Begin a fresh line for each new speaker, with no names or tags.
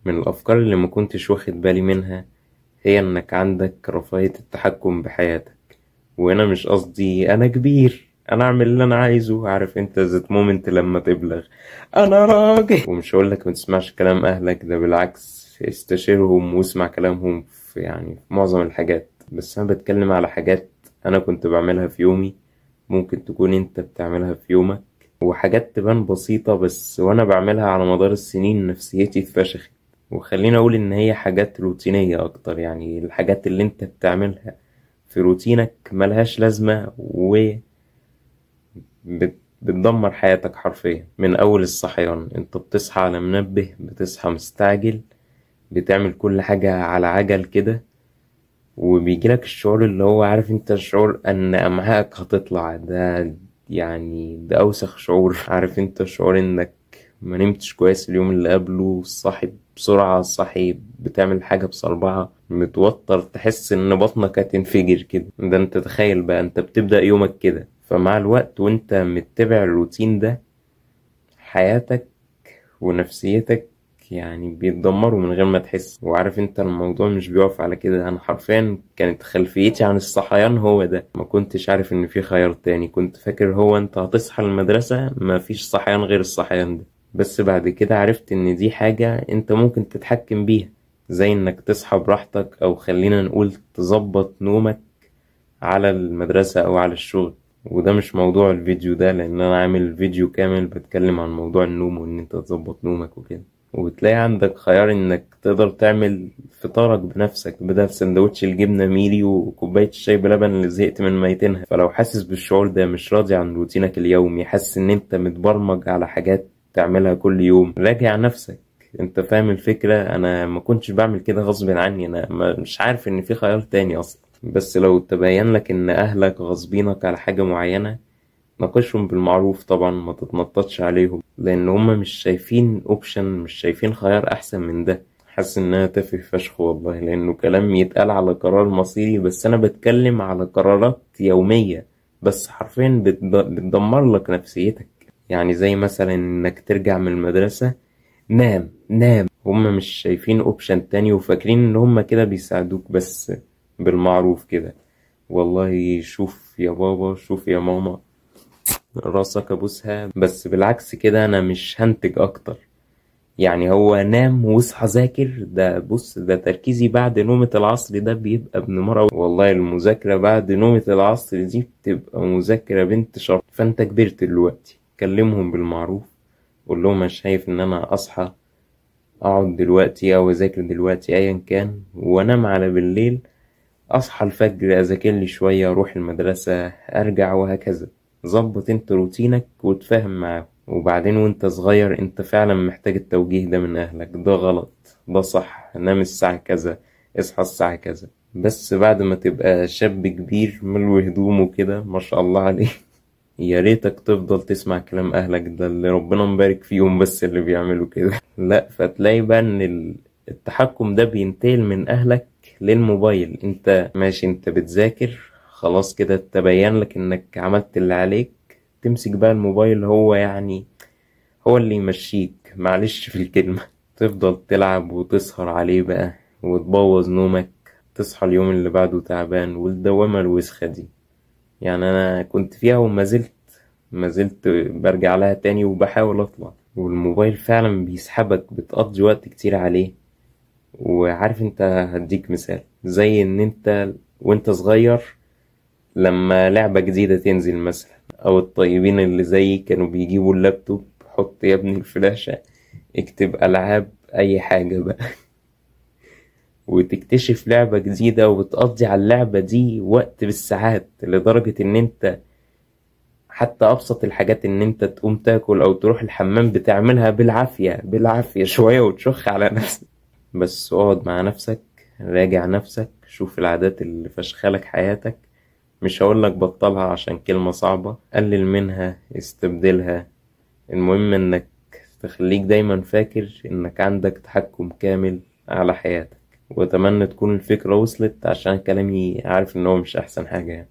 من الأفكار اللي ما كنتش واخد بالي منها هي إنك عندك رفاهية التحكم بحياتك. وهنا مش قصدي أنا كبير أنا أعمل اللي أنا عايزه، عارف أنت ذات مومنت لما تبلغ أنا راجل. ومش هقولك ما تسمعش كلام أهلك، ده بالعكس استشيرهم واسمع كلامهم في معظم الحاجات، بس أنا بتكلم على حاجات أنا كنت بعملها في يومي ممكن تكون أنت بتعملها في يومك، وحاجات تبان بسيطة بس وأنا بعملها على مدار السنين نفسيتي اتفشخت. وخليني أقول إن هي حاجات روتينية أكتر، يعني الحاجات اللي أنت بتعملها في روتينك ملهاش لازمة بتدمر حياتك حرفيا. من أول الصحيان أنت بتصحى على منبه، بتصحى مستعجل، بتعمل كل حاجة على عجل كده، وبيجيلك الشعور اللي هو عارف انت الشعور ان امعائك هتطلع ده. يعني ده اوسخ شعور. عارف انت شعور انك ما نمتش كويس اليوم اللي قبله، صاحي بسرعة، صاحي بتعمل حاجة بصربعة، متوتر، تحس ان بطنك هتنفجر كده. ده انت تخيل بقى انت بتبدأ يومك كده، فمع الوقت وانت متبع الروتين ده حياتك ونفسيتك يعني بيتدمروا من غير ما تحس. وعارف انت الموضوع مش بيقف على كده، انا حرفيا كانت خلفيتي عن الصحيان هو ده، ما كنتش عارف ان في خيار تاني، كنت فاكر هو انت هتصحى المدرسة ما فيش صحيان غير الصحيان ده. بس بعد كده عرفت ان دي حاجة انت ممكن تتحكم بيها، زي انك تصحى براحتك او خلينا نقول تظبط نومك على المدرسة او على الشغل. وده مش موضوع الفيديو ده، لان انا عامل فيديو كامل بتكلم عن موضوع النوم وان انت تظبط نومك وكده. وبتلاقي عندك خيار انك تقدر تعمل فطارك بنفسك بدل سندوتش الجبنة ميري وكوباية الشاي بلبن اللي زهقت من ميتينها. فلو حاسس بالشعور ده، مش راضي عن روتينك اليومي، حاسس ان انت متبرمج على حاجات تعملها كل يوم، راجع نفسك. انت فاهم الفكرة؟ انا ما كنتش بعمل كده غصب عني، انا مش عارف ان في خيار تاني اصلا. بس لو تبين لك ان اهلك غصبينك على حاجة معينة، ناقشهم بالمعروف طبعا، ما تتنططش عليهم، لان هما مش شايفين اوبشن، مش شايفين خيار احسن من ده. حاسس انها تافه فشخ والله، لانه كلام يتقال على قرار مصيري، بس انا بتكلم على قرارات يومية بس حرفيا بتدمر لك نفسيتك. يعني زي مثلا انك ترجع من المدرسة، نام نام. هما مش شايفين اوبشن تاني وفاكرين ان هما كده بيساعدوك بس بالمعروف كده. والله شوف يا بابا، شوف يا ماما، راسك ابوسها، بس بالعكس كده انا مش هنتج اكتر. يعني هو نام واصحى ذاكر، ده بص ده تركيزي بعد نومة العصر ده بيبقى ابن مرة. والله المذاكرة بعد نومة العصر دي بتبقى مذاكرة بنت شر. فانت كبرت دلوقتي، كلمهم بالمعروف، قول لهم انا شايف ان انا اصحى اقعد دلوقتي او اذاكر دلوقتي ايا كان، وانام على بالليل، اصحى الفجر اذاكر لي شوية، اروح المدرسة، ارجع، وهكذا. ظبط انت روتينك وتفاهم معاهم. وبعدين وانت صغير انت فعلا محتاج التوجيه ده من اهلك، ده غلط ده صح، نام الساعة كذا، اصحى الساعة كذا. بس بعد ما تبقى شاب كبير ملو هدومه كده ما شاء الله عليه يا ريتك تفضل تسمع كلام اهلك، ده اللي ربنا مبارك فيهم بس اللي بيعملوا كده. لا، فتلاقي بقى ان التحكم ده بينتقل من اهلك للموبايل. انت ماشي انت بتذاكر خلاص كده، تبين لك انك عملت اللي عليك، تمسك بقى الموبايل، هو يعني هو اللي يمشيك، معلش في الكلمة. تفضل تلعب وتسهر عليه بقى وتبوظ نومك، تصحى اليوم اللي بعده تعبان، والدوامة الوسخة دي يعني انا كنت فيها وما زلت برجع لها تاني وبحاول اطلع. والموبايل فعلا بيسحبك، بتقضي وقت كتير عليه. وعارف انت، هديك مثال زي ان انت وانت صغير لما لعبة جديدة تنزل مثلا، او الطيبين اللي زيي كانوا بيجيبوا اللابتوب، حط يا ابني الفلاشة، اكتب العاب اي حاجة بقى وتكتشف لعبة جديدة وتقضي على اللعبة دي وقت بالساعات، لدرجة ان انت حتى ابسط الحاجات ان انت تقوم تاكل او تروح الحمام بتعملها بالعافية بالعافية شوية وتشخ على نفسك. بس اقعد مع نفسك، راجع نفسك، شوف العادات اللي فشخلك حياتك. مش هقولك بطلها عشان كلمة صعبة، قلل منها، استبدلها. المهم انك تخليك دايما فاكر انك عندك تحكم كامل على حياتك. واتمنى تكون الفكرة وصلت، عشان كلامي عارف ان هو مش احسن حاجة يعني.